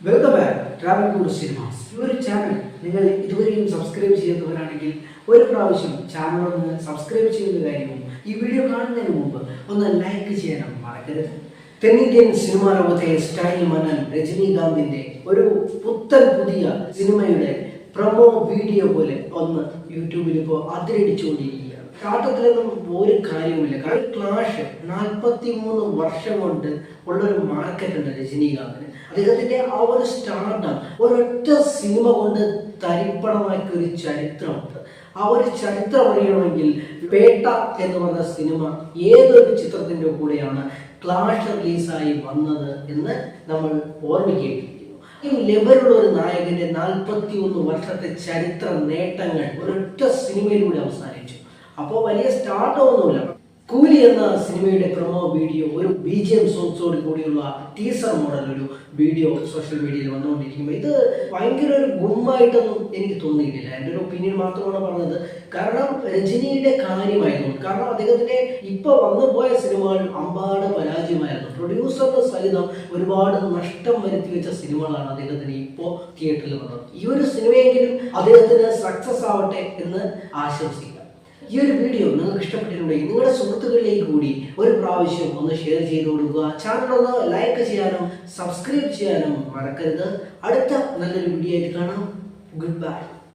Welcome back travel to cinemas. ഈ ഒരു channel നിങ്ങൾ ഇതുവരെയും സബ്സ്ക്രൈബ് ചെയ്യാത്തവരാണെങ്കിൽ ഒരു പ്രാവശ്യം ചാനൽ ഒന്ന് സബ്സ്ക്രൈബ് ചെയ്യുന്ന കാര്യവും ഈ വീഡിയോ കാണുന്നതിന് മുമ്പ് ഒന്ന് ലൈക്ക് ചെയ്യാനും മറക്കരുത്. തെന്നിന്ത്യൻ സിനിമാ ലോകത്തെ സ്റ്റൈൽ മന്നൻ രജനീകാന്തിന്റെ ഒരു പുതിയ സിനിമയുടെ പ്രൊമോ വീഡിയോ പോലെ ഒന്ന് യൂട്യൂബിൽ ഇപ്പോൾ അതിരടിച്ചുകൊണ്ടിരിക്കുകയാണ്. കാട്ടത്തിലൊന്നും ഒരു കാര്യവുമില്ല. കാരണം ക്ലാഷ് 43 വർഷം കൊണ്ട് ഉള്ളൊരു മാർക്കറ്റ് ഉണ്ട് രജനീകാന്തിന്. അദ്ദേഹത്തിന്റെ ആ ഒരു സ്റ്റാർഡം ഒരൊറ്റ സിനിമ കൊണ്ട് തരിപ്പണമാക്കിയ ഒരു ചരിത്രമുണ്ട്. ആ ഒരു ചരിത്രം അറിയണമെങ്കിൽ പേട്ട എന്ന് പറഞ്ഞ സിനിമ ഏതൊരു ചിത്രത്തിന്റെ കൂടെയാണ് ക്ലാഷ് റിലീസായി വന്നത് എന്ന് നമ്മൾ ഓർമ്മിക്കേണ്ടിയിരിക്കുന്നു. ഈ ലെവലുള്ള ഒരു നായകന്റെ 41 വർഷത്തെ ചരിത്ര നേട്ടങ്ങൾ ഒരൊറ്റ സിനിമയിലൂടെ അവസാനിച്ചു. അപ്പോൾ വലിയ സ്റ്റാർട്ടൊന്നുമില്ല. കൂലി എന്ന സിനിമയുടെ പ്രൊമോ വീഡിയോ ഒരു BGM സോങ്സോട് കൂടിയുള്ള ടീസർ മോഡൽ ഒരു വീഡിയോ സോഷ്യൽ മീഡിയയിൽ വന്നുകൊണ്ടിരിക്കുമ്പോൾ ഇത് ഭയങ്കര ഒരു ഗുമ്മായിട്ടൊന്നും എനിക്ക് തോന്നിയിട്ടില്ല. എൻ്റെ ഒരു ഒപ്പീനിയൻ മാത്രമാണ് പറഞ്ഞത്. കാരണം രജനിയുടെ കാര്യമായിരുന്നു. കാരണം അദ്ദേഹത്തിന്റെ ഇപ്പൊ വന്നുപോയ സിനിമകൾ അമ്പാട് പരാജയമായിരുന്നു. പ്രൊഡ്യൂസറിന് സഹിതം ഒരുപാട് നഷ്ടം വരുത്തി വെച്ച സിനിമകളാണ് അദ്ദേഹത്തിന് ഇപ്പോൾ തിയേറ്ററിൽ വന്നത്. ഈ ഒരു സിനിമയെങ്കിലും അദ്ദേഹത്തിന് സക്സസ് ആവട്ടെ എന്ന് ആശംസിക്കാം. ഈ ഒരു വീഡിയോ നിങ്ങൾക്ക് ഇഷ്ടപ്പെട്ടിട്ടുണ്ടെങ്കിൽ നിങ്ങളുടെ സുഹൃത്തുക്കളിലേക്ക് കൂടി ഒരു പ്രാവശ്യം ഒന്ന് ഷെയർ ചെയ്ത് കൊടുക്കുക. ചാനൽ ഒന്ന് ലൈക്ക് ചെയ്യാനും സബ്സ്ക്രൈബ് ചെയ്യാനും മറക്കരുത്. അടുത്ത നല്ലൊരു വീഡിയോ ആയിട്ട് കാണാം. Good bye.